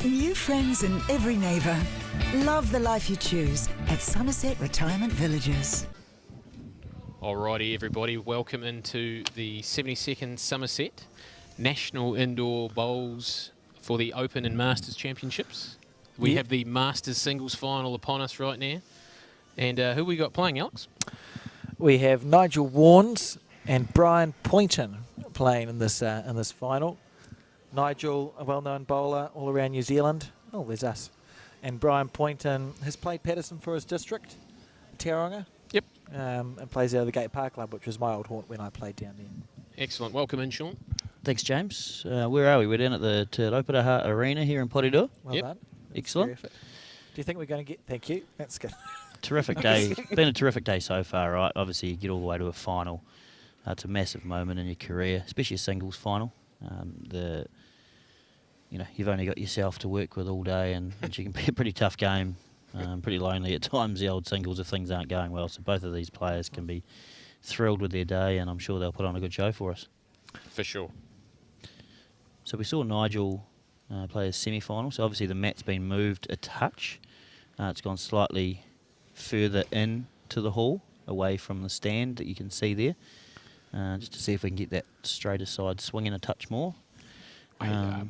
New friends and every neighbour. Love the life you choose at Summerset Retirement Villages. Alrighty, everybody, welcome into the 72nd Summerset National Indoor Bowls for the Open and Masters Championships. We have the Masters Singles Final upon us right now. And who we got playing, Alex? We have Nigel Warnes and Brian Poynton playing in this final. Nigel, a well-known bowler all around New Zealand. Oh, there's us. And Brian Poynton has played Patterson for his district, Tauranga. Yep. And plays out of the Gate Park Club, which was my old haunt when I played down there. Excellent. Welcome in, Sean. Thanks, James. Where are we? We're down at the Te Rauparaha Arena here in Porirua. Well done. Excellent. Do you think we're going to get... Thank you. That's good. Terrific day. It's been a terrific day so far, right? Obviously, you get all the way to a final. It's a massive moment in your career, especially a singles final. You've only got yourself to work with all day, and it can be a pretty tough game. Pretty lonely at times, the old singles, if things aren't going well. So both of these players can be thrilled with their day, and I'm sure they'll put on a good show for us. For sure. So we saw Nigel play his semi-final. So obviously the mat's been moved a touch. It's gone slightly further in to the hall, away from the stand that you can see there, just to see if we can get that straighter side swinging a touch more.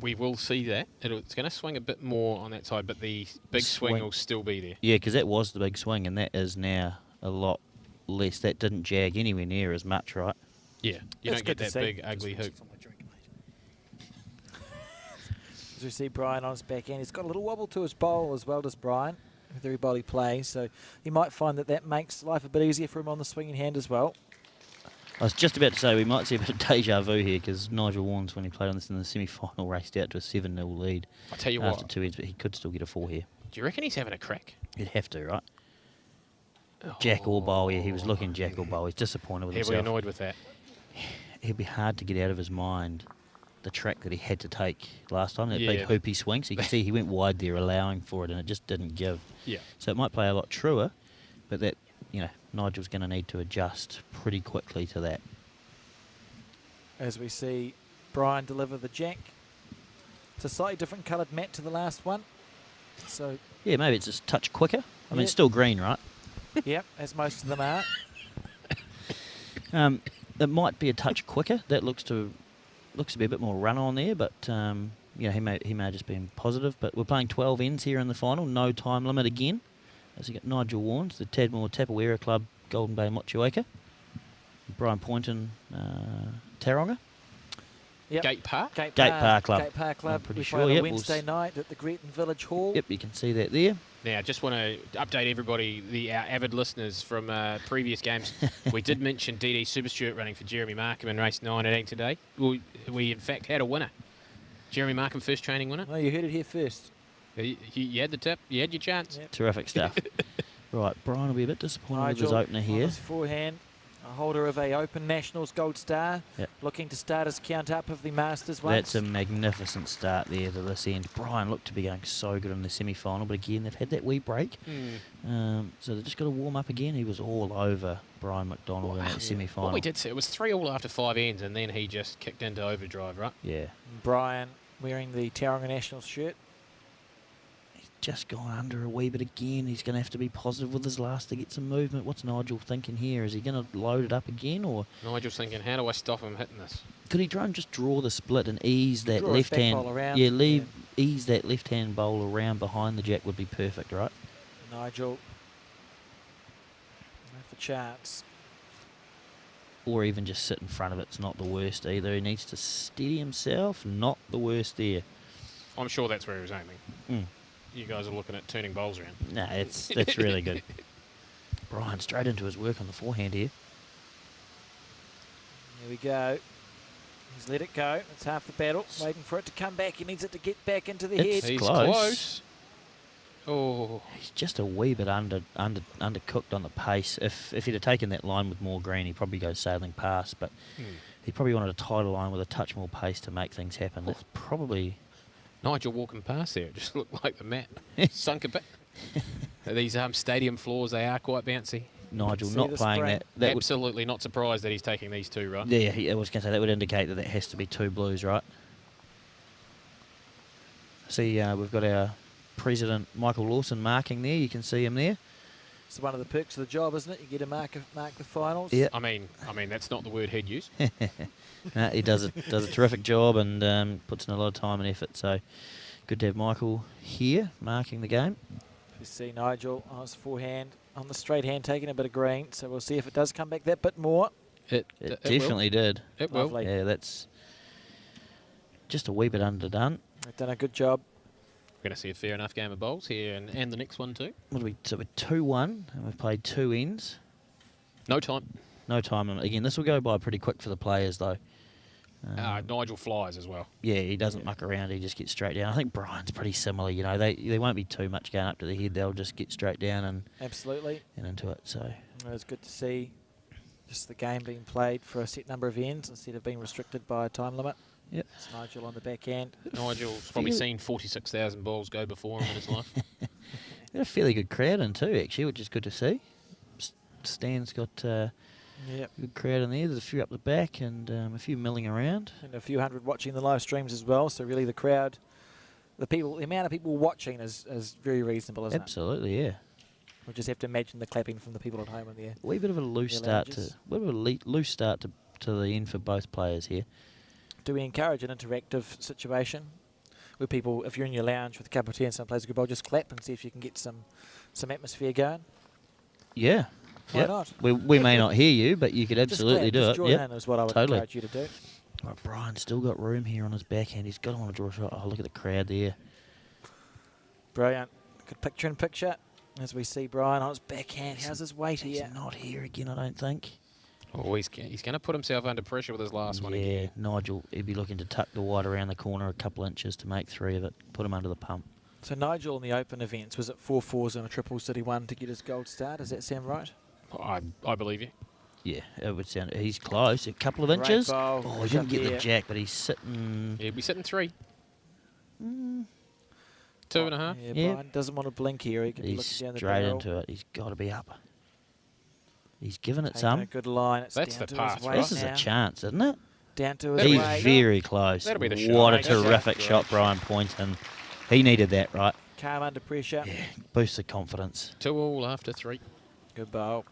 We will see that. It's going to swing a bit more on that side, but the big swing will still be there. Yeah, because that was the big swing, and that is now a lot less. That didn't jag anywhere near as much, right? Yeah, you don't get that big, ugly hoop. As we see Brian on his back end, he's got a little wobble to his bowl as well, does Brian, with every ball he plays. So you might find that makes life a bit easier for him on the swinging hand as well. I was just about to say we might see a bit of deja vu here, because Nigel Warnes, when he played on this in the semi-final, raced out to a 7-0 lead. I tell you after what, 2 ends, but he could still get a 4 here. Do you reckon he's having a crack? He'd have to, right? Jack or bowl, yeah, he was looking Jack or bowl. He's disappointed with himself. He'll be annoyed with that. It'd be hard to get out of his mind the track that he had to take last time, that big hoopy swing. So you can see he went wide there, allowing for it, and it just didn't give. Yeah. So it might play a lot truer, but that, Nigel's going to need to adjust pretty quickly to that. As we see Brian deliver the jack. It's a slightly different coloured mat to the last one. So yeah, maybe it's just a touch quicker. I mean, it's still green, right? Yep, as most of them are. It might be a touch quicker. That looks to be a bit more run on there, but he may have just been positive. But we're playing 12 ends here in the final. No time limit again. As we got Nigel Warnes, the Tadmore Tapawera Club, Golden Bay Motueka. Brian Poynton, Tauranga. Yep. Gate Park? Gate Park Club. Gate Park Club. I'm pretty we sure. play Yep, Wednesday night at the Greeton Village Hall. Yep, you can see that there. Now, I just want to update everybody, our avid listeners from previous games. We did mention DD Super Stewart running for Jeremy Markham in race 9 at 8 today. We in fact had a winner. Jeremy Markham, first training winner. Oh, you heard it here first. You had the tip. You had your chance. Yep. Terrific stuff. Right, Brian will be a bit disappointed with his opener here. On his forehand. A holder of a Open Nationals Gold Star, yep. Looking to start his count up of the Masters once. That's a magnificent start there to this end. Brian looked to be going so good in the semi-final, but again, they've had that wee break. So they've just got to warm up again. He was all over Brian McDonald in that semi-final. What we did see, it was 3-all after 5 ends, and then he just kicked into overdrive, right? Yeah. Brian wearing the Tauranga Nationals shirt. Just gone under a wee bit again. He's going to have to be positive with his last to get some movement. What's Nigel thinking here? Is he going to load it up again, or Nigel's thinking, how do I stop him hitting this? Could he try and just draw the split and ease that left hand? Ease that left hand bowl around behind the jack would be perfect, right? Nigel, no for chance. Or even just sit in front of it. It's not the worst either. He needs to steady himself. Not the worst there. I'm sure that's where he was aiming. You guys are looking at turning bowls around. No, that's really good. Brian straight into his work on the forehand here. There we go. He's let it go. It's half the battle. Waiting for it to come back. He needs it to get back into the head. He's close. Oh, he's just a wee bit undercooked on the pace. If he'd have taken that line with more green, he'd probably go sailing past. But he probably wanted a tighter line with a touch more pace to make things happen. That's probably Nigel walking past there. It just looked like the mat sunk a bit. These stadium floors, they are quite bouncy. Nigel not playing that. Absolutely not surprised that he's taking these two, right? Yeah, I was going to say that would indicate that has to be two blues, right? See, we've got our president, Michael Lawson, marking there. You can see him there. It's one of the perks of the job, isn't it? You get to mark the finals. Yeah. I mean, that's not the word he'd use. No, he does a terrific job and puts in a lot of time and effort. So good to have Michael here marking the game. You see Nigel on his forehand, on the straight hand, taking a bit of green. So we'll see if it does come back that bit more. It definitely did. It will. Lovely. Yeah, that's just a wee bit underdone. They've done a good job. We're going to see a fair enough game of bowls here and the next one too. What do we? So we're 2-1 and we've played 2 ends. No time. No time. And again, this will go by pretty quick for the players though. Nigel flies as well. Yeah, he doesn't muck around. He just gets straight down. I think Brian's pretty similar. You know, they won't be too much going up to the head. They'll just get straight down and Absolutely. into it. So It was good to see just the game being played for a set number of ends instead of being restricted by a time limit. yep. It's Nigel on the back end. Nigel's probably seen 46,000 balls go before him in his life. Got a fairly good crowd in too, actually, which is good to see. Stan's got Yep. a good crowd in there. There's a few up the back and a few milling around. And a few hundred watching the live streams as well. So really the crowd, the amount of people watching is very reasonable, isn't Absolutely, yeah. it? We'll just have to imagine the clapping from the people at home in there. A wee bit of a loose Yeah, start lounges. loose start to the end for both players here. Do we encourage an interactive situation where people, if you're in your lounge with a cup of tea and someone plays a good ball, just clap and see if you can get some atmosphere going? Yeah. Why Yep. not? We may not hear you, but you could absolutely just do it. join Yep. in is what I would Totally. encourage you to do. Right, Brian's still got room here on his backhand. He's got to want to draw a shot. Oh, look at the crowd there. Brilliant. Good picture in picture as we see Brian on his backhand. How's his weight He's here? not here again, I don't think. Oh, he's going to put himself under pressure with his last one Yeah, again. Nigel, he'd be looking to tuck the white around the corner a couple inches to make 3 of it. Put him under the pump. So Nigel in the Open events was at 4 fours and a triples that he won to get his gold star. Does that sound right? I believe you. Yeah, it would sound. He's close. A couple of Great inches. bowl. Oh, he didn't get the There. jack, but he's sitting. He'll be sitting 3. Mm, 2.5. Yeah, Yeah. Brian doesn't want to blink here. He could be he's looking down the straight barrel. into it. He's got to be up. He's given it Taking some. a good line. It's That's down the to his pass, weight right? This is now. a chance, isn't it? Down to his That'll be He's the weight. shot. very close. That'll be the shot. What a That's a terrific great shot, shot. Brian Poynton. He needed that, right? Calm under pressure. Yeah, boost the confidence. 2 all after 3. Good bowl.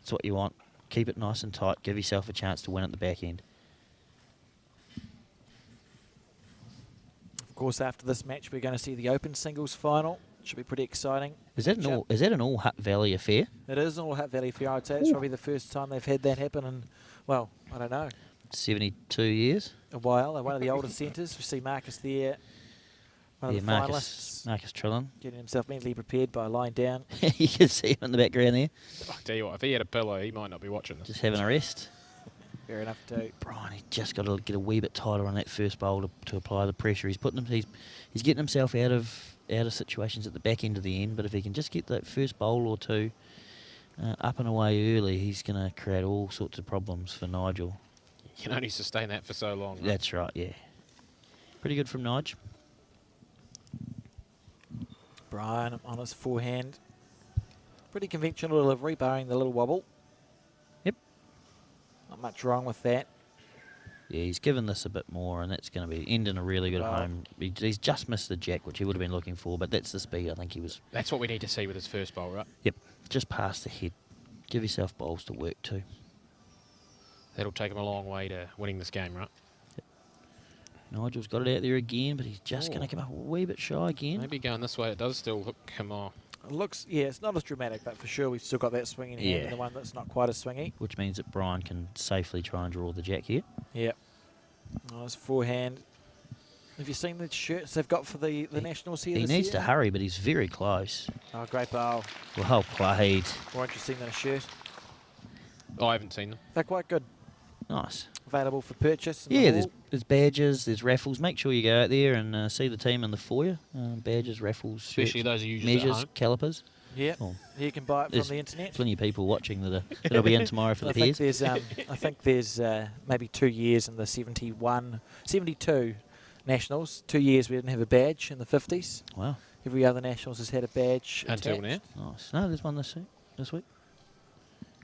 That's what you want. Keep it nice and tight. Give yourself a chance to win at the back end. Of course, after this match, we're going to see the Open singles final. Should be pretty exciting. Is that an all Hutt Valley affair? It is an all Hutt Valley fair. I'd say it's probably the first time they've had that happen in, well, I don't know, 72 years. a while. They're one of the older centres. We see Marcus there, one Yeah, of the finalists, Marcus Trillin. getting himself mentally prepared by lying down. You can see him in the background there, I tell you what, if he had a pillow, he might not be watching this. just having a rest. Fair enough too. Brian, he's just got to get a wee bit tighter on that first bowl to apply the pressure. He's getting himself out of situations at the back end of the end. But if he can just get that first bowl or two up and away early, he's going to create all sorts of problems for Nigel. You can only sustain that for so long. Right? That's right, yeah. Pretty good from Nigel. Brian on his forehand. Pretty conventional delivery, barring the little wobble. Yep. Not much wrong with that. Yeah, he's given this a bit more, and that's going to be ending a really good Wow. home. He's just missed the jack, which he would have been looking for, but that's the speed I think he was. That's what we need to see with his first bowl, right? Yep, just past the head. Give yourself bowls to work to. That'll take him a long way to winning this game, right? Nigel's got it out there again, but he's just Oh. going to come up a wee bit shy again. Maybe going this way, it does still hook him off. It looks, yeah, it's not as dramatic, but for sure we've still got that swinging hand Yeah. and the one that's not quite as swingy. Which means that Brian can safely try and draw the jack here. Yep. On his forehand. Have you seen the shirts they've got for the Nationals here He this needs year? to hurry, but he's very close. Oh, great bowl. Well played. More interesting than a shirt. Oh, I haven't seen them. They're quite good. Nice. Available for purchase. in the Yeah, hall. there's badges, there's raffles. Make sure you go out there and see the team in the foyer. Badges, raffles, Especially shirts, those who use it at measures, home. calipers. Yep. Oh, You can buy it from There's the internet. plenty of people watching that'll be in tomorrow for I the think pairs. there's, I think there's maybe 2 years in the 72 Nationals. 2 years we didn't have a badge in the 50s. Wow, Every other Nationals has had a badge Until attached. now. nice. No, there's one this week.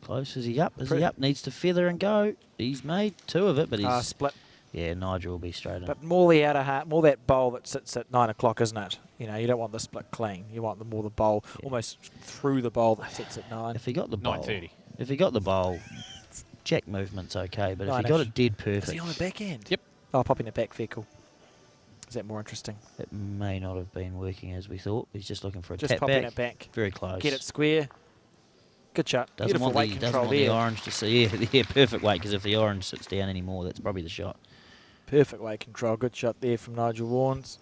Close. Is he up? Is he Pretty- up? Needs to feather and go. He's made 2 of it, but he's Split. Yeah, Nigel will be straight in. But more the outer half, more that bowl that sits at 9 o'clock, isn't it? You know, you don't want the split clean. You want more the bowl, almost through the bowl that sits at 9. If he got the bowl, 9:30. if he got the bowl, jack movement's okay. But if he 9-ish. got it dead perfect, Is he on the back end? Yep. Oh, popping it back, vehicle. Is that more interesting? it may not have been working as we thought. He's just looking for a Just tap popping back. it back. Very close. Get it square. Good shot. Doesn't Beautiful want weight the, control doesn't want there. the orange to see. Yeah, perfect weight. Because if the orange sits down anymore, that's probably the shot. Perfect weight control. Good shot there from Nigel Warnes.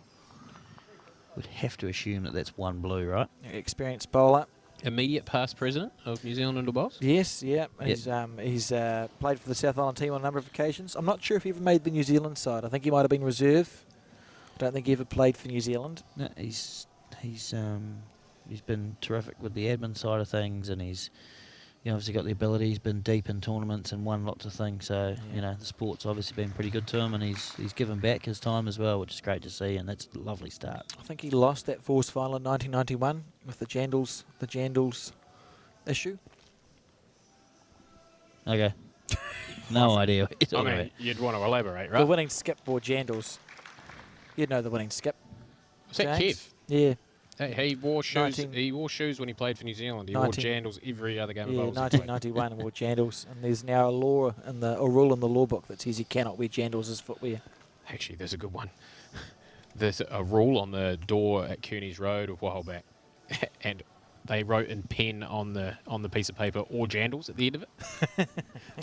We'd have to assume that that's one blue, right? Experienced bowler. Immediate past president of New Zealand Indoor Bowls. Yes, yeah. Yep. He's played for the South Island team on a number of occasions. I'm not sure if he ever made the New Zealand side. I think he might have been reserve. I don't think he ever played for New Zealand. No, he's been terrific with the admin side of things, and he's obviously got the ability. He's been deep in tournaments and won lots of things. So the sport's obviously been pretty good to him, and he's given back his time as well, which is great to see. And that's a lovely start. I think he lost that force final in 1991 with the Jandals issue. Okay. No idea what you're I talking mean, about. you'd want to elaborate, right? The winning skip for Jandals. You'd know the winning skip. Was that James? Kev? Yeah. He wore shoes. 19 He wore shoes when he played for New Zealand. He 19 wore jandals every other game Yeah, of bowls. he played. 1991 wore Jandals, and there's now a rule in the law book that says you cannot wear Jandals as footwear. Actually, there's a good one. There's a rule on the door at Kearney's Road a while back, and they wrote in pen on the piece of paper "or jandals" at the end of it,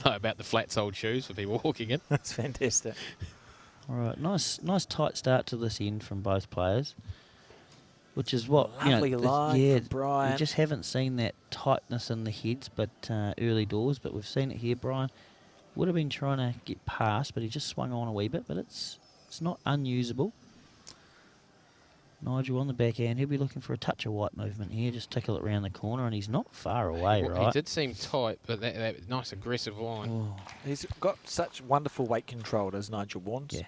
about the flat-soled shoes for people walking in. That's fantastic. All right, nice tight start to this end from both players, which is what Lovely line from we Brian. just haven't seen that tightness in the heads, but early doors. But we've seen it here. Brian would have been trying to get past, but he just swung on a wee bit. But it's not unusable. Nigel on the backhand. He'll be looking for a touch of white movement here. Just tickle it around the corner, and he's not far away, Well, right? He did seem tight, but that nice aggressive line. Oh, He's got such wonderful weight control, does Nigel Warnes. yeah.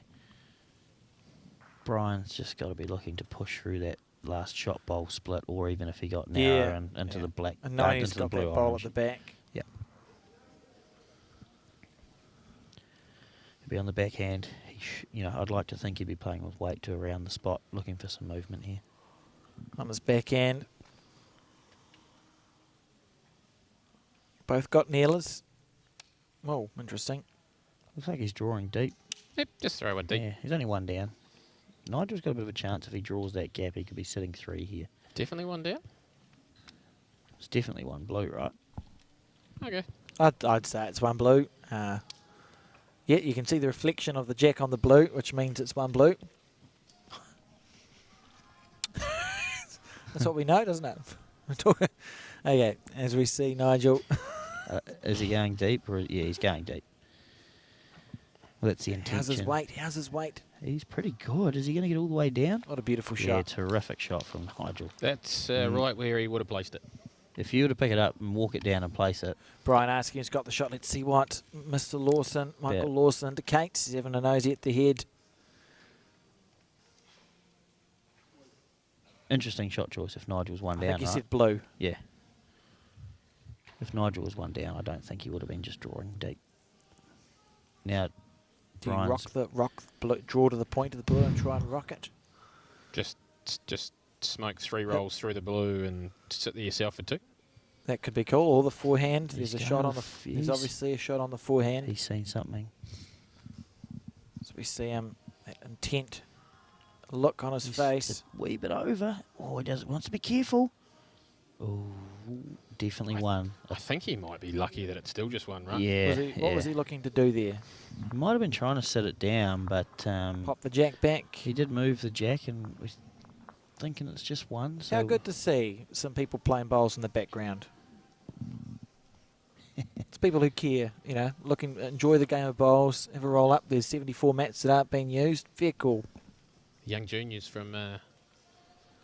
Brian's just got to be looking to push through that last shot bowl split, or even if he got narrower and into the black, And now he's into the got blue that bowl orange. at the back. Yep. He'll be on the backhand. I'd like to think he'd be playing with weight to around the spot, looking for some movement here. On his backhand. Both got nailers. Oh, interesting. Looks like he's drawing deep. Yep, just throw one deep. Yeah, he's only one down. Nigel's got a bit of a chance if he draws that gap. He could be sitting 3 here. Definitely one down. It's definitely one blue, right? Okay. I'd say it's one blue. Yeah, you can see the reflection of the jack on the blue, which means it's one blue. That's what we know, doesn't it? Okay, as we see Nigel. Is he going deep? Yeah, he's going deep. Well, that's the intention. How's his weight? He's pretty good. Is he going to get all the way down? What a beautiful Yeah, shot. terrific shot from Nigel. That's right where he would have placed it. If you were to pick it up and walk it down and place it, Brian Asking's got the shot. Let's see what Mr. Lawson, Michael Yeah. Lawson indicates. He's having a nosy at the head. interesting shot choice if Nigel was one I down, think he right? said blue. Yeah. If Nigel was one down, I don't think he would have been just drawing deep. Now, Do you Brian's rock the blue, draw to the point of the blue and try and rock it? Just smoke 3 rolls through the blue and sit there yourself for 2. That could be cool. Or the forehand. He's There's a going shot on the. off- There's he's- obviously a shot on the forehand. he's seen something. So we see him that intent look on his He's face. a wee bit over. Oh, he wants to be careful. Oh, definitely one. I think he might be lucky that it's still just one run. Yeah, What was he looking to do there? He might have been trying to sit it down, but Pop the jack back. he did move the jack, and we're thinking it's just one. So How good to see some people playing bowls in the background. It's people who care, enjoy the game of bowls, have a roll up. There's 74 mats that aren't being used. Fair cool. Young juniors from Yeah,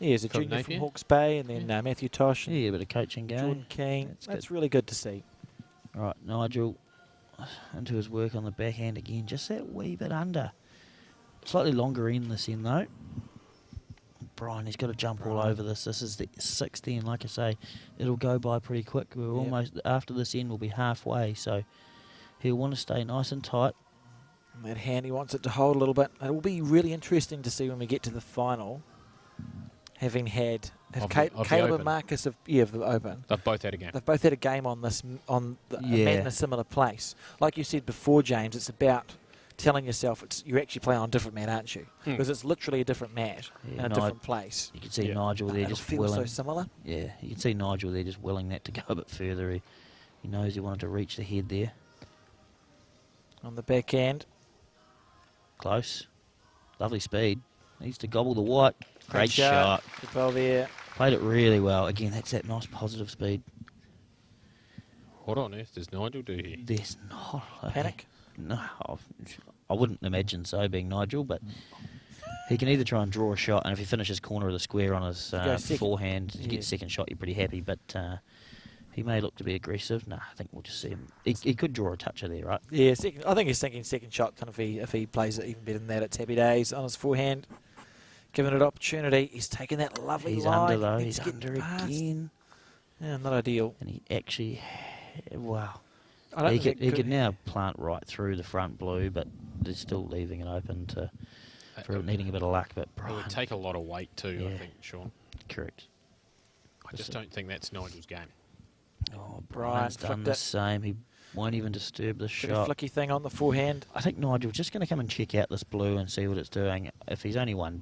there's a From junior Napier? from Hawke's Bay, and then Matthew Tosh and Yeah, a bit of coaching Jordan going. King. That's That's good. really good to see. All right, Nigel into his work on the backhand again. Just that wee bit under. Slightly longer in this end, though. Brian, he's got to jump all over this. This is the 60, and like I say, it'll go by pretty quick. We're almost, after this end, we'll be halfway, so he'll want to stay nice and tight. And that hand, he wants it to hold a little bit. It will be really interesting to see when we get to the final, having had Of the Caleb and Open. Marcus of the Open. They've both had a game. They've both had a game on this a mat in a similar place. Like you said before, James, it's about telling yourself you're actually playing on a different mat, aren't you? Because it's literally a different mat in a different place. You can see Nigel there just willing. So similar. Yeah, you can see Nigel there just willing that to go a bit further. He knows he wanted to reach the head there. On the backhand. Close. Lovely speed. Needs to gobble the white. Great shot. Good ball there. Played it really well. Again, that's that nice positive speed. What on earth does Nigel do here? There's not Panic? No, I wouldn't imagine so, being Nigel, but he can either try and draw a shot, and if he finishes corner of the square on his forehand, he gets second shot, you're pretty happy, but he may look to be aggressive. No, I think we'll just see him. He could draw a toucher there, right? Yeah, I think he's thinking second shot, kind of if he plays it even better than that, it's happy days on his forehand. Given it opportunity, he's taking that lovely He's line. under, though. He's under past. again. Yeah, not ideal. And he actually, wow. I don't think He could now plant right through the front blue, but they're still leaving it open for needing a bit of luck. But It would take a lot of weight too, I think, Sean. Correct. I just don't think that's Nigel's game. Oh, Brian's Brian's done the same. He won't even disturb the Bit of shot. flicky thing on the forehand. I think Nigel's just going to come and check out this blue and see what it's doing. If he is only one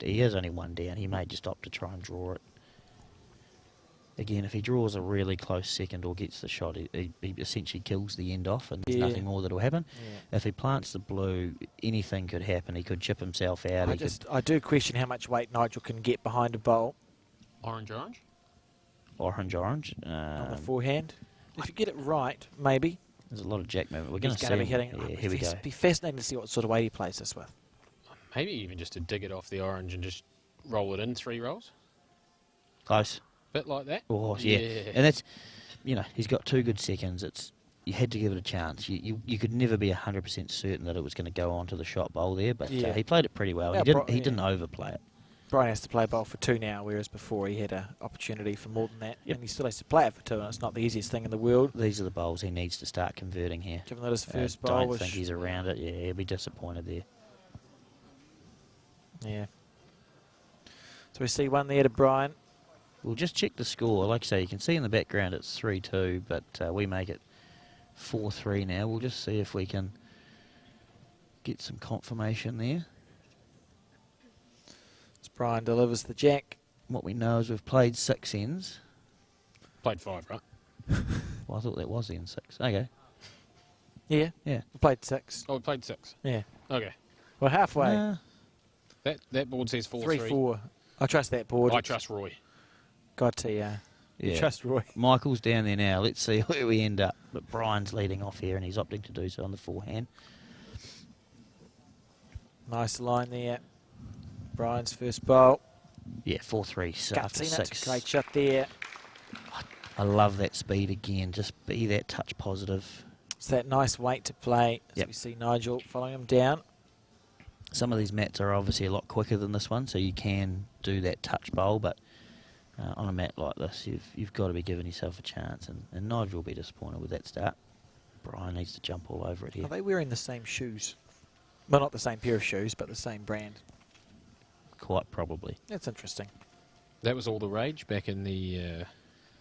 down, he may just opt to try and draw it. Again, if he draws a really close second or gets the shot, he essentially kills the end off, and there's nothing more that will happen. Yeah. If he plants the blue, anything could happen. He could chip himself out. I do question how much weight Nigel can get behind a bowl Orange? Orange. on the forehand. If you get it right, maybe. There's a lot of jack movement. We're going He's to going to see. be hitting. Yeah, here we go. It'd be fascinating to see what sort of weight he plays this with. Maybe even just to dig it off the orange and just roll it in 3 rolls. Close. Bit like that. Oh, yeah. And that's, he's got 2 good seconds. You had to give it a chance. You could never be 100% certain that it was going to go onto the shot bowl there, but he played it pretty well. Yeah, He didn't overplay it. Brian has to play bowl for 2 now, whereas before he had an opportunity for more than that. And he still has to play it for 2, and it's not the easiest thing in the world. These are the bowls he needs to start converting here. Given that his first bowl I don't was... think he's around it. Yeah, he'll be disappointed there. Yeah. So we see one there to Brian. We'll just check the score. Like I say, you can see in the background it's 3-2, but we make it 4-3 now. We'll just see if we can get some confirmation there. As Brian delivers the jack. What we know is we've played 6 ends. Played 5, right? Well, I thought that was the end 6. Okay. Yeah. Yeah. We played 6. Oh, we played 6. Yeah. Okay. We're halfway. That board says 4-3. 3-4. I trust that board. I trust Roy. Got to, Yeah. trust Roy. Michael's down there now. Let's see where we end up. But Brian's leading off here, and he's opting to do so on the forehand. Nice line there. Brian's first bowl. Yeah, 4-3 after Gutsing it. 6. Great shot there. I love that speed again. Just be that touch positive. It's that nice weight to play. As we see Nigel following him down. Some of these mats are obviously a lot quicker than this one, so you can do that touch bowl, but on a mat like this, you've got to be giving yourself a chance, and Nigel will be disappointed with that start. Brian needs to jump all over it here. Are they wearing the same shoes? Well, not the same pair of shoes, but the same brand. Quite probably. That's interesting. That was all the rage back in the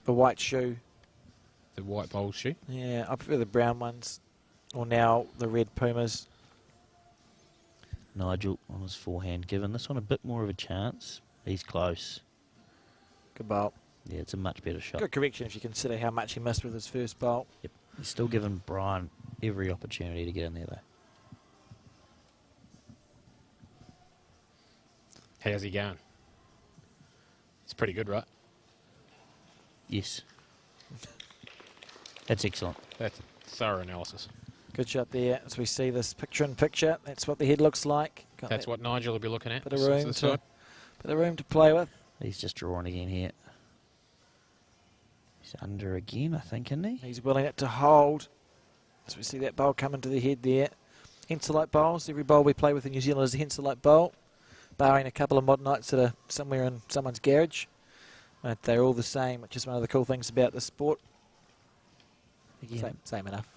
white shoe. The white bowl shoe. Yeah, I prefer the brown ones. Or now the red Pumas. Nigel on his forehand, given this one a bit more of a chance. He's close. Good bowl. Yeah, it's a much better shot. Good correction if you consider how much he missed with his first bowl. Yep. He's still giving Brian every opportunity to get in there, though. How's he going? It's pretty good, right? Yes. That's excellent. That's thorough analysis. Good shot there. As we see this picture-in-picture, that's what the head looks like. Got That's what Nigel will be looking at. bit of This room the to, side. bit of room to play with. He's just drawing again here. He's under again, I think, isn't he? He's willing it to hold. As we see that bowl coming to the head there. Henselite bowls. Every bowl we play with in New Zealand is a Henselite bowl, barring a couple of modern nights that are somewhere in someone's garage. But they're all the same, which is one of the cool things about the sport. Again, Same enough.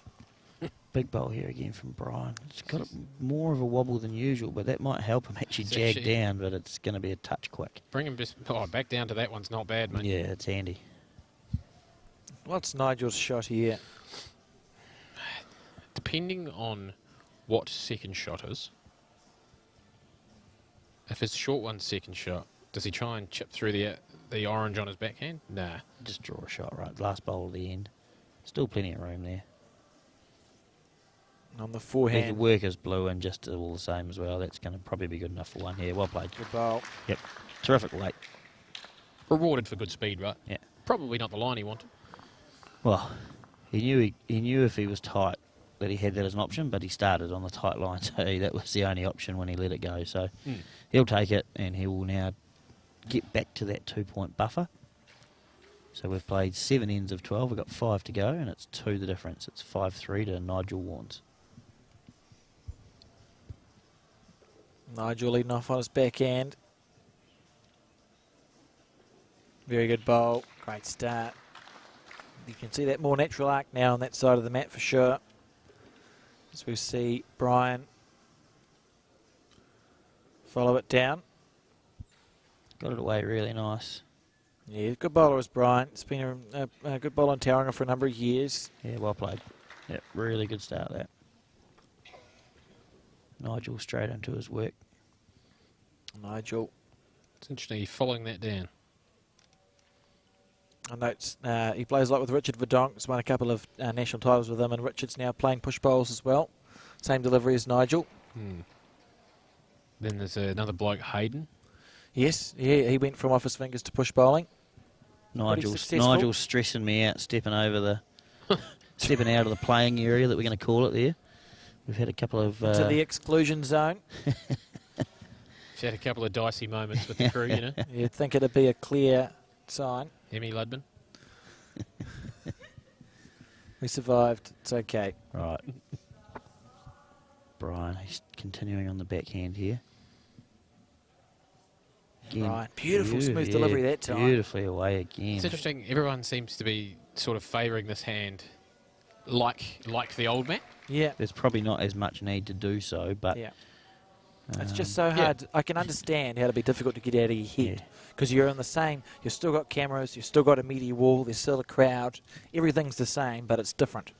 Big bowl here again from Brian. It's got more of a wobble than usual, but that might help him actually jag down, but it's going to be a touch quick. Bring him just back down to that one's not bad, mate. Yeah, it's handy. What's Nigel's shot here? Depending on what second shot is, if his short one's second shot, does he try and chip through the orange on his backhand? Nah. Just draw a shot, right? Last bowl at the end. Still plenty of room there. On the He could forehand. work his blue in just all the same as well. That's going to probably be good enough for one here. Well played. Good bowl. Yep. Terrific weight. Rewarded for good speed, right? Yeah. Probably not the line he wanted. Well, he knew if he was tight that he had that as an option, but he started on the tight line, so that was the only option when he let it go. So he'll take it, and he will now get back to that 2-point buffer. So we've played 7 ends of 12. We've got 5 to go, and it's 2 the difference. It's 5-3 to Nigel Warnes. Nigel leading off on his backhand. Very good bowl. Great start. You can see that more natural arc now on that side of the mat for sure. As we see Brian follow it down. Got it away really nice. Yeah, good bowler is Brian. It's been a good bowler in Tauranga for a number of years. Yeah, well played. Yep, really good start there. Nigel straight into his work. Nigel. It's interesting, he's following that down. I know he plays a lot with Richard Verdonk. He's won a couple of national titles with him, and Richard's now playing push bowls as well. Same delivery as Nigel. Then there's another bloke, Hayden. Yes, yeah, he went from off his fingers to push bowling. Nigel's stressing me out, stepping out of the playing area that we're going to call it there. We've had a couple of To the exclusion zone. He's had a couple of dicey moments with the crew, you know. You'd think it'd be a clear sign. Emmy Ludman. We survived. It's okay. right. Brian, he's continuing on the backhand here. Again, Right, beautiful smooth delivery that time. Beautifully away again. It's interesting, everyone seems to be sort of favouring this hand like the old man. Yeah. There's probably not as much need to do so, but Yeah. It's just so hard. I can understand how it'd be difficult to get out of your head because you're in the same. You've still got cameras. You've still got a media wall. There's still a crowd. Everything's the same, but it's different.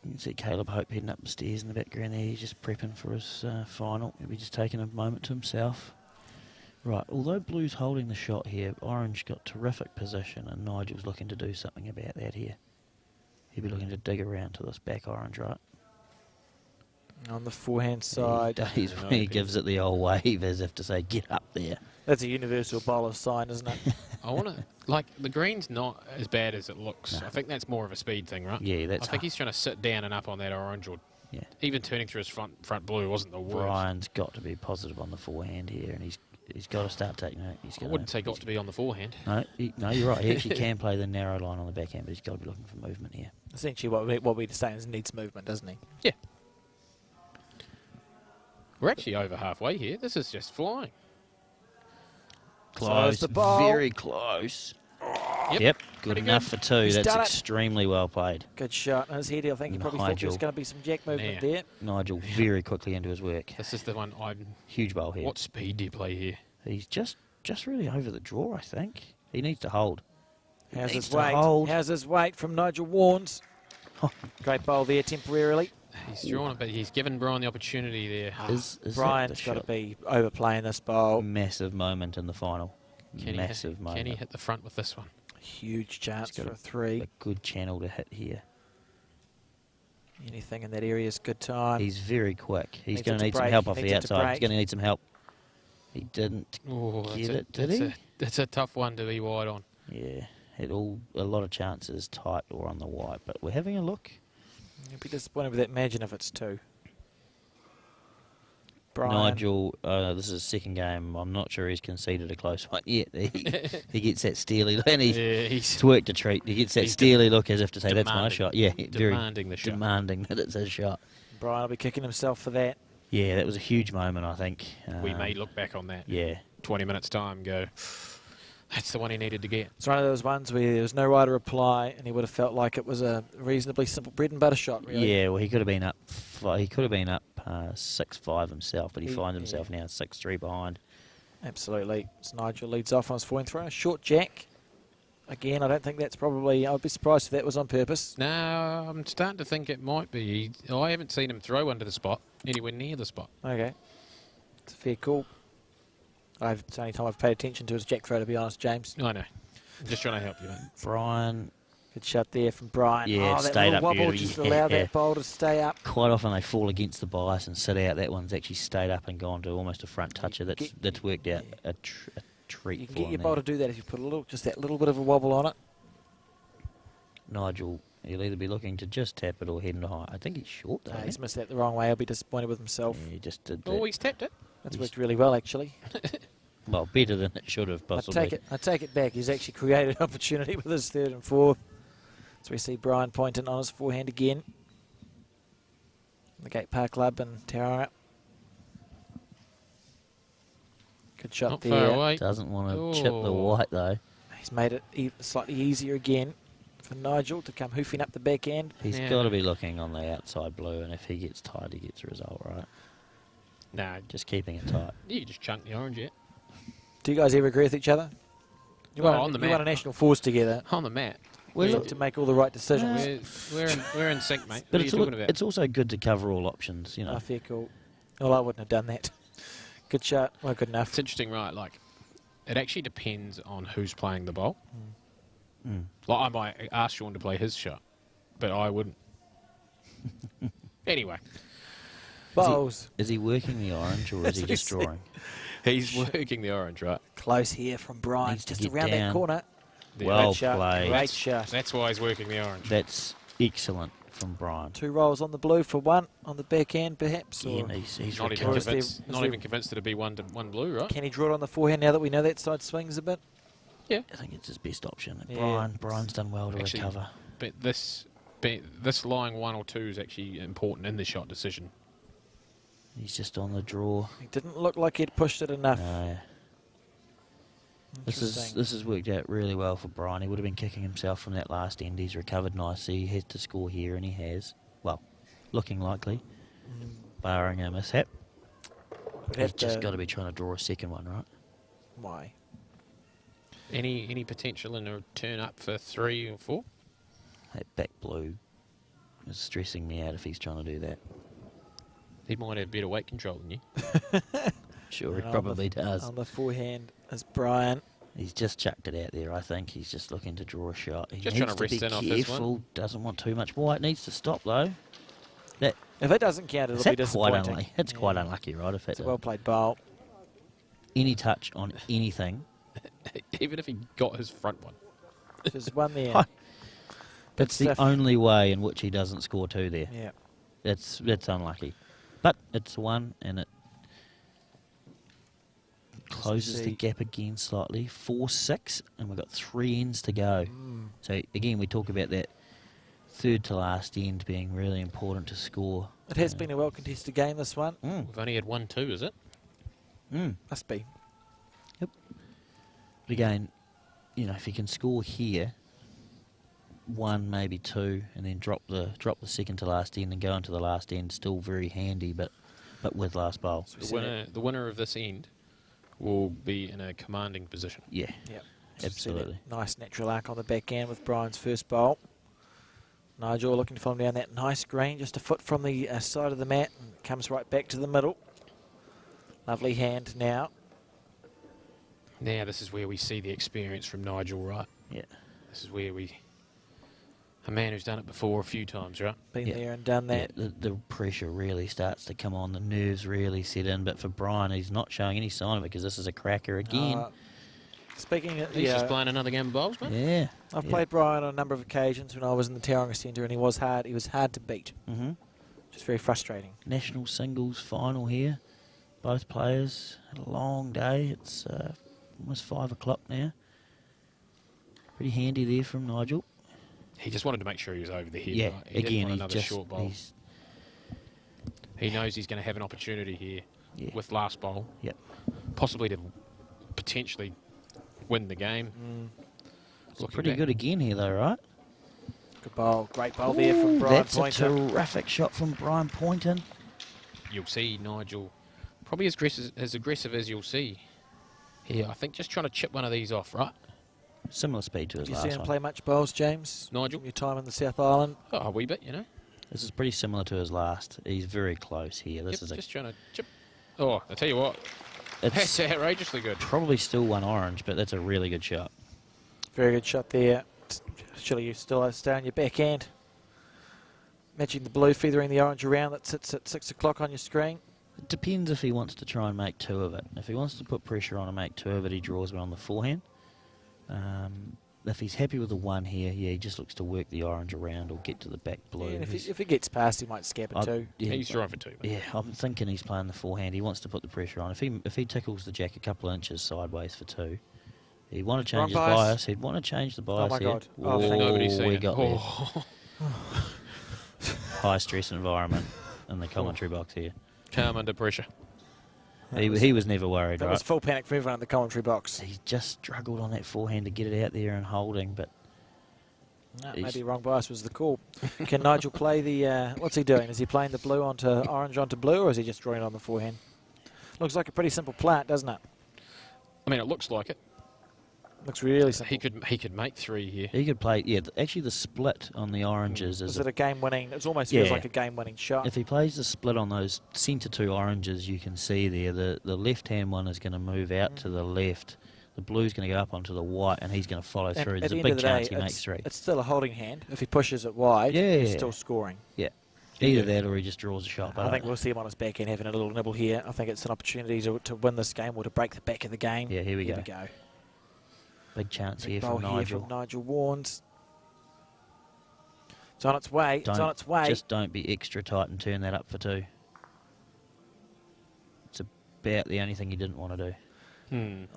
you can see Caleb Hope heading up the stairs in the background there. He's just prepping for his final. He'll be just taking a moment to himself. Right, although Blue's holding the shot here, Orange got terrific position, and Nigel's looking to do something about that here. He'll be looking to dig around to this back Orange, right? On the forehand side. He gives it the old wave as if to say, get up there. That's a universal bowler sign, isn't it? I want to, like, the green's not as bad as it looks. No. I think that's more of a speed thing, right? Yeah, that's I think he's trying to sit down and up on that orange, or even turning through his front blue wasn't the worst. Brian's got to be positive on the forehand here, and he's got to start taking it. I wouldn't say got to be on the forehand. No, you're right. He actually can play the narrow line on the backhand, but he's got to be looking for movement here. Essentially, what we're saying is needs movement, doesn't he? Yeah. We're actually over halfway here. This is just flying. Close, the ball. very close. Yep. Good Pretty enough good. for 2. He's That's done it. extremely well played. Good shot. On his head, I think he probably thought there was Nigel. going to be some jack movement there. Nigel very quickly into his work. This is the one I'm... Huge bowl here. What speed do you play here? He's just really over the draw, I think. He needs to hold. How's Needs his to weight? hold. How's his weight from Nigel Warnes? Great bowl there temporarily. He's drawn it, but he's given Brian the opportunity there. Is that Brian's the got to shot? be overplaying this bowl. Massive moment in the final. Massive moment. Can he hit the front with this one? Huge chance He's got for a 3. A good channel to hit here. Anything in that area is good time. He's very quick. He's Needs going it to to need some break. help off Needs the it to outside. He's break. going to need some help. He didn't Oh, get it, did he? It's a tough one to be wide on. Yeah, a lot of chances tight or on the wide, but we're having a look. You'll be disappointed with that. Imagine if it's 2. Brian. Nigel, this is his second game. I'm not sure he's conceded a close one yet. He gets that steely look, and it's worked a treat. He gets that steely look as if to say, that's my shot. Yeah, demanding the shot. Demanding that it's his shot. Brian will be kicking himself for that. Yeah, that was a huge moment, I think. We may look back on that. Yeah. 20 minutes time and go, That's the one he needed to get. It's one of those ones where there was no right reply, and he would have felt like it was a reasonably simple bread and butter shot, really. Yeah, well, he could have been up. He could have been up 6-5 himself, but he finds himself now 6-3 behind. Absolutely. So Nigel leads off on his forehand throw. Short jack. Again, I don't think that's probably... I'd be surprised if that was on purpose. No, I'm starting to think it might be. I haven't seen him throw under the spot, anywhere near the spot. Okay. It's a fair call. It's the only time I've paid attention to his jack throw, to be honest, James. I know. I'm just trying to help you, mate. Brian. Good shot there from Brian. Yeah, that stayed little up wobble beautifully. just allowed that bowl to stay up. Quite often they fall against the bias and sit out. That one's actually stayed up and gone to almost a front toucher. That's worked out a treat You can for get him your there. bowl to do that if you put just that little bit of a wobble on it. Nigel, he'll either be looking to just tap it or head into high. I think he's short though. He's missed that the wrong way. He'll be disappointed with himself. Yeah, he just did that. Oh, he's tapped it. That's worked really well, actually. Well, better than it should have possibly. I take it back. He's actually created opportunity with his third and fourth. So we see Brian Poynton on his forehand again. The Gate Park Club in Tauranga. Good shot Not there. far away. Doesn't want to chip the Oh. white though. He's made it slightly easier again for Nigel to come hoofing up the back end. He's Yeah. got to be looking on the outside blue, and if he gets tight, he gets a result, right? No, Just keeping it tight. you can just chunk the orange out. Do you guys ever agree with each other? You Well, won, on the you won mat. a national force together. On the mat. We look to make all the right decisions. We're in sync, mate. But What are you talking about? it's also good to cover all options, you know. Oh, fair call. Well, I wouldn't have done that. Good shot. Well, good enough. It's interesting, right? Like, it actually depends on who's playing the bowl. Mm. Like, I might ask Sean to play his shot, but I wouldn't. Anyway, Bowls. Is he working the orange or is he just drawing? he's working the orange, right? Close here from Brian. Needs to Just get around that down. corner. There. Well Great shot. played. Great shot. That's why he's working the orange. That's excellent from Brian. 2 rolls on the blue for 1 on the back end, perhaps. Yeah, Or and he's Not even Or is recovered. there- convinced. is Not there- even convinced that it'd be one blue, right? can he draw it on the forehand now that we know that side swings a bit? Yeah. I think it's his best option. Yeah. Brian's done well to Actually, recover. But this lying 1 or 2 is actually important in the shot decision. He's just on the draw. He didn't look like he'd pushed it enough. No. This Interesting. has worked out really well for Brian. He would have been kicking himself from that last end. He's recovered nicely. He had to score here, and he has. Well, looking likely, barring a mishap. We'd He's have just to- got to be trying to draw a second one, right? Why? Any potential in a turn up for 3 or 4? That back blue is stressing me out if he's trying to do that. He might have better weight control than you. Sure, And he on probably the, does. On the forehand is Brian. He's just chucked it out there, I think. He's just looking to draw a shot. He Just needs trying to rest be in off this careful. one. Doesn't want too much white. Needs to stop, though. That, If it doesn't count, it'll is be that quite disappointing. unlucky? It's Yeah. quite unlucky, right? If It's it, a well-played bowl. any touch on anything, Even if he got his front one. There's one there. Hi. that's the stuff. only way in which he doesn't score 2 there. Yeah. That's unlucky. But it's 1, and it closes the see. gap again slightly. 4-6, and we've got 3 ends to go. So again, we talk about that third to last end being really important to score. It has been a well-contested game, this one. We've only had 1-2, is it? Must be. But again, you know, if you can score here, 1, maybe 2, and then drop the second to last end and go into the last end, still very handy, but with last bowl. The winner of this end will be in a commanding position. Yeah, Yep. absolutely. Nice natural arc on the back end with Brian's first bowl. Nigel looking to follow down that nice green, just a foot from the side of the mat, and comes right back to the middle. Lovely hand now. Now this is where we see the experience from Nigel, right? Yeah. This is where a man who's done it before a few times, right? Been Yeah. there and done that. Yeah, the pressure really starts to come on. The nerves really set in. But for Brian, he's not showing any sign of it because this is a cracker again. Speaking of, He's just playing another game of bowls, mate. Yeah. I've played Brian on a number of occasions when I was in the Tauranga Centre, and he was hard. He was hard to beat. Mm-hmm. Just very frustrating. National singles final here. Both players had a long day. It's almost 5 o'clock now. Pretty handy there from Nigel. He just wanted to make sure he was over the head. Yeah, Right? He didn't again, want he's another just short bowl. He knows he's going to have an opportunity here Yeah. with last bowl, Yep. possibly to potentially win the game. It's Looking pretty back. good again here, though, right? Good bowl. Great bowl there from Brian That's Poynton. a terrific shot from Brian Poynton. You'll see Nigel probably as aggressive as you'll see here. I think just trying to chip one of these off, right? Similar speed to his Have you last seen him one. play much bowls, James? Nigel? From your time in the South Island? Oh, a wee bit, you know. This is pretty similar to his last. He's very close here. This Yep, is just trying to chip. Oh, I tell you what, it's that's outrageously good. probably still one orange, but that's a really good shot. Very good shot there. Surely you still stay on your backhand. Matching the blue, feathering the orange around that sits at 6 o'clock on your screen. It depends if he wants to try and make two of it. If he wants to put pressure on and make two of it, he draws one on the forehand. If he's happy with the one here, yeah, he just looks to work the orange around or get to the back blue. Yeah, and He's- if he gets past, he might scab it too. yeah, He's drawing for 2. Mate. yeah, I'm thinking he's playing the forehand. He wants to put the pressure on. If he tickles the jack a couple of inches sideways for 2, he'd want to change his Wrong bias. bias. He'd want to change the bias my here. God. Oh, thank Nobody's seen we it. got there. Oh. High stress environment in the commentary box here. Calm under pressure. He was never worried, That right? was full panic from everyone in the commentary box. He just struggled on that forehand to get it out there and holding, but No, He's- maybe wrong bias was the call. Can Nigel play the... what's he doing? Is he playing the blue onto orange onto blue, or is he just drawing it on the forehand? Looks like a pretty simple plat, doesn't it? I mean, it looks like it. Looks really simple. He could make 3 here. he could play. Yeah, actually, the split on the oranges Is is. it a game-winning... It almost feels Yeah. like a game-winning shot. If he plays the split on those centre 2 oranges, you can see there the left-hand one is going to move out to the left. The blue's going to go up onto the white, and he's going to follow And through. at There's the a end big of the chance day, he makes 3. It's still a holding hand. If he pushes it wide, Yeah. he's still scoring. Yeah, either that or he just draws a shot. I think we'll see him on his backhand having a little nibble here. I think it's an opportunity to win this game or to break the back of the game. Yeah, here we Here go. we go. Big chance Big here bowl from here Nigel. from Nigel Warnes. It's on its way. It's on its way. Just don't be extra tight and turn that up for 2. It's about the only thing he didn't want to do.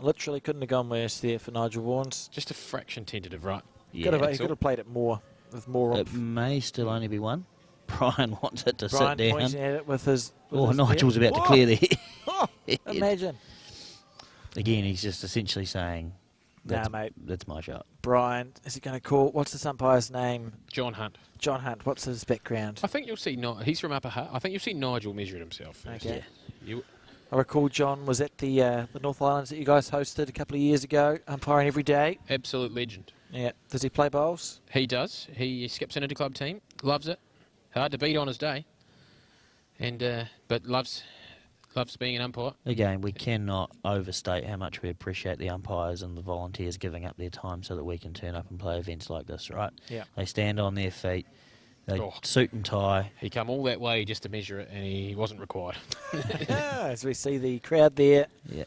Literally couldn't have gone worse there for Nigel Warnes. Just a fraction tentative, right? He could that's have played it more with more It oomph. may still only be 1. Brian wants it to Brian sit down. pointing at it with his... with Oh, his Nigel's head. about to clear the Oh, imagine. Again, he's just essentially saying, Nah, that's, mate. that's my shot. Brian, is he going to call... What's this umpire's name? John Hunt. John Hunt. What's his background? I think you'll see. He's from Upper Hutt. I think you'll see Nigel measure it himself first. Okay. You, I recall John was at the North Islands that you guys hosted a couple of years ago, umpiring every day. absolute legend. Yeah. Does he play bowls? He does. He skips an interclub team. Loves it. Hard to beat on his day. And but loves being an umpire. Again, we cannot overstate how much we appreciate the umpires and the volunteers giving up their time so that we can turn up and play events like this, right? Yeah. They stand on their feet, they Oh. suit and tie. He come all that way just to measure it, and he wasn't required. As we see the crowd there. Yeah.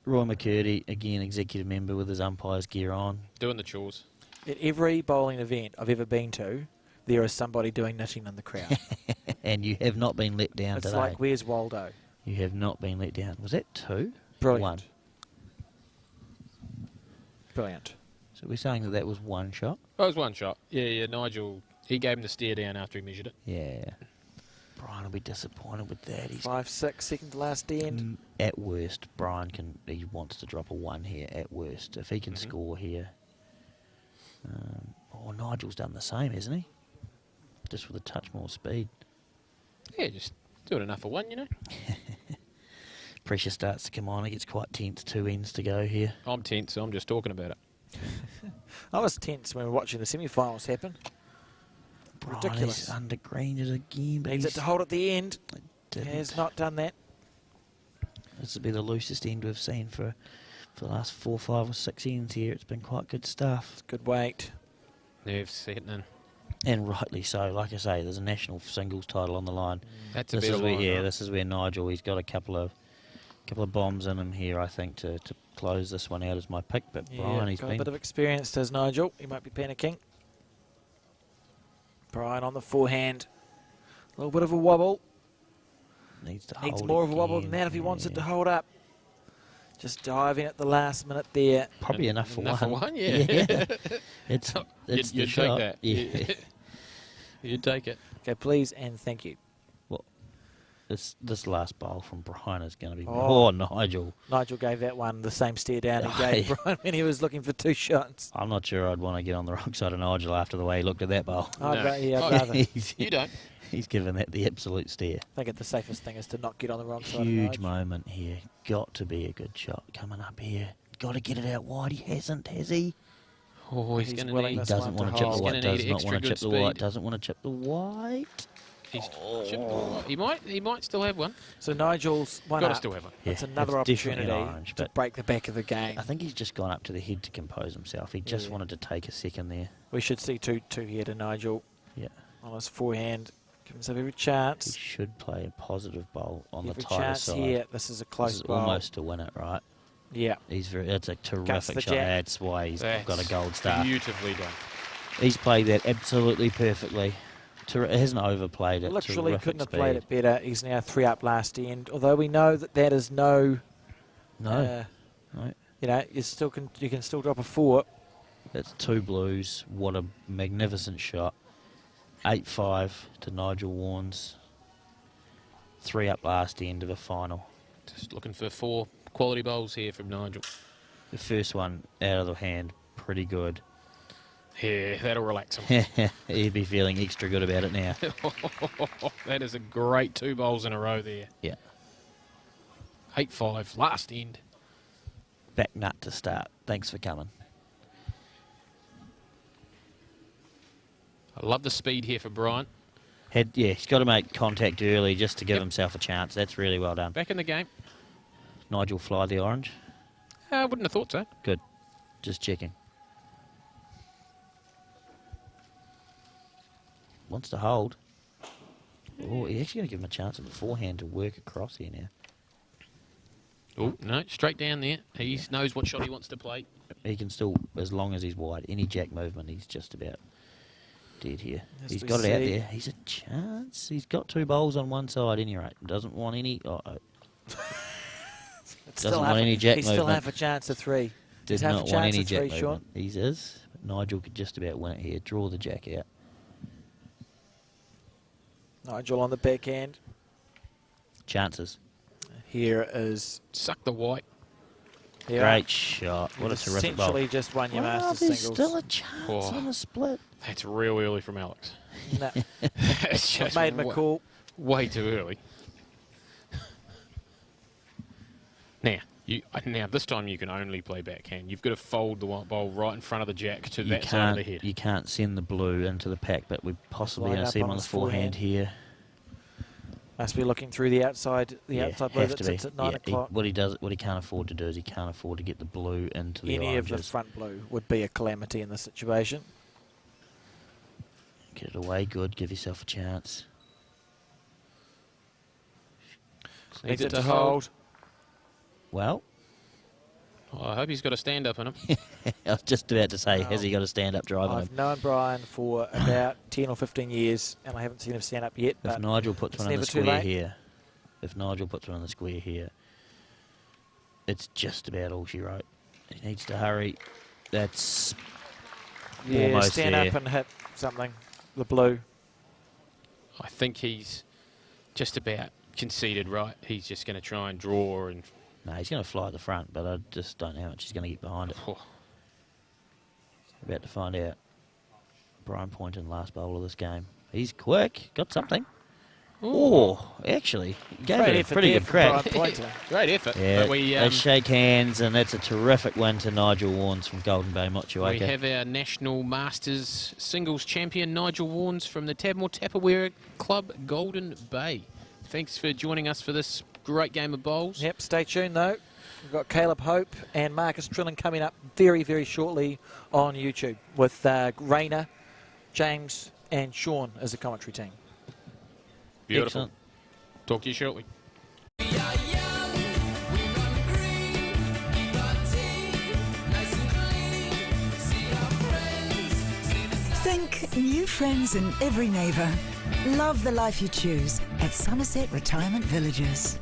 Roy McCurdy, again, executive member with his umpire's gear on. Doing the chores. At every bowling event I've ever been to, there is somebody doing knitting in the crowd. And you have not been let down It's today. like, where's Waldo? You have not been let down. Was that 2? Brilliant. 1. Brilliant. So we're saying that was 1 shot? Oh, it was one shot. Yeah. Nigel, he gave him the stare down after he measured it. Yeah. Brian will be disappointed with that. He's 5-6, second to last end. At worst, Brian he wants to drop a 1 here. At worst, if he can score here. Nigel's done the same, hasn't he? Just with a touch more speed. Yeah, just doing enough for one, you know. Pressure starts to come on. It gets quite tense. 2 ends to go here. I'm tense, so I'm just talking about it. I was tense when we were watching the semi-finals happen. Brian Ridiculous. is undergreened it again, but Needs it to hold at the end. didn't. He has not done that. This will be the loosest end we've seen for the last 4, 5 or 6 ends here. It's been quite good stuff. It's good weight. Nerves setting in. And rightly so. Like I say, there's a national singles title on the line. That's a This better is where, line, yeah, right? this is where Nigel, he's got a couple of bombs in him here, I think, to close this one out as my pick. But Brian, he's got been a bit of experience, does Nigel. He might be panicking. Brian on the forehand. A little bit of a wobble. needs to Needs hold more of a wobble again. than that if he wants it to Yeah. hold up. Just diving at the last minute there. Probably enough for Enough one. for one, yeah. It's You'd the take shot. that. Yeah. You'd take it. Okay, please and thank you. This last bowl from Brian is going to be... Oh. Oh, Nigel. Nigel gave that one the same stare down he Oh, gave yeah. Brian when he was looking for 2 shots. I'm not sure I'd want to get on the wrong side of Nigel after the way he looked at that bowl. I'd No. ra- yeah, Oh, I'd rather. I You don't. He's given that the absolute stare. think the safest thing is to not get on the wrong side of Huge Nigel. moment here. Got to be a good shot coming up here. Got to get it out wide. He hasn't, has he? Oh, he's He's going to willing need... this Doesn't one want to to chip the hold. white. He's gonna Does need not want to extra chip the good white. speed. Doesn't want to chip the white. He's he might still have one. So Nigel's one Got to up. still have one. That's Yeah, another it's definitely opportunity an orange, to but break the back of the game. I think he's just gone up to the head to compose himself. He just Yeah. wanted to take a second there. We should see 2-2 here to Nigel Yeah. on his forehand. Give himself every He chance. should play a positive bowl on Every the tighter chance side. here. This is a This close is bowl. almost to win it, right? Yeah. It's a the terrific shot. jack. That's why he's got a That's gold star. Beautifully done. He's played that absolutely perfectly. He hasn't overplayed it. Literally Terrific couldn't have speed. played it better. He's now 3 up last end. Although we know that is no... No, no. You know, you can still drop a 4. That's 2 blues. What a magnificent shot. 8-5 to Nigel Warnes. 3 up last end of a final. Just looking for 4 quality bowls here from Nigel. The first one out of the hand, pretty good. Yeah, that'll relax him. He'd be feeling extra good about it now. That is a great 2 bowls in a row there. Yeah. 8-5, last end. Back nut to start. Thanks for coming. I love the speed here for Bryant. He's got to make contact early just to give Yep. himself a chance. That's really well done. Back in the game. Nigel fly the orange. I wouldn't have thought so. Good. Just checking. Wants to hold. Oh, he's actually going to give him a chance at the forehand to work across here now. Oh, no, straight down there. He knows what shot he wants to play. He can still, as long as he's wide, any jack movement, he's just about dead here. As He's we got it out see. there. He's a chance. He's got 2 bowls on one side, any rate. Doesn't want any. Doesn't want any jack He's still movement. have a chance of 3. Does half a not want chance any of jack 3, Sean. movement. He is. But Nigel could just about win it here. Draw the jack out. Nigel on the backhand. Chances. Here is... Suck the white. Here. Great shot. What a You've terrific bowl. essentially just won your Wow, Masters there's singles. still a chance Oh. on a split. That's real early from Alex. No. It's I've just made my call. way too early. Now, this time you can only play backhand. You've got to fold the white bowl right in front of the jack to that side of the head. You can't send the blue into the pack, but we're possibly Line going to up see him on on the his forehand here. Must be looking through the outside. The outside blue have that to be. sits at 9 o'clock. What he can't afford to do is he can't afford to get the blue into the Any of the oranges. front blue would be a calamity in this situation. Get it away, good. Give yourself a chance. Needs Needs it to hold. Well, Oh, I hope he's got a stand up in him. I was just about to say, Well, has he got a stand-up drive on him? I've known Brian for about 10 or 15 years, and I haven't seen him stand up yet. If But Nigel puts it's one in the never too square late. here, it's just about all she wrote. He needs to hurry. That's yeah, almost stand there. up and hit something. The blue. I think he's just about conceded, right? He's just going to try and draw and... No, he's going to fly at the front, but I just don't know how much he's going to get behind it. Oh, About to find out. Brian Poynton, last bowl of this game. He's quick. Got something. Oh, actually, he gave Great it a effort pretty there good from crack. Brian Poynter. great effort. Yeah, But we, they shake hands, and that's a terrific win to Nigel Warnes from Golden Bay we Motueka. have our National Masters singles champion, Nigel Warnes from the Tadmore Tapperware Club, Golden Bay. Thanks for joining us for this great game of bowls. Yep, stay tuned though. We've got Caleb Hope and Marcus Trilling coming up very, very shortly on YouTube with Rayner, James and Sean as the commentary team. Beautiful. Excellent. Talk to you shortly. Think new friends and every neighbour. Love the life you choose at Summerset Retirement Villages.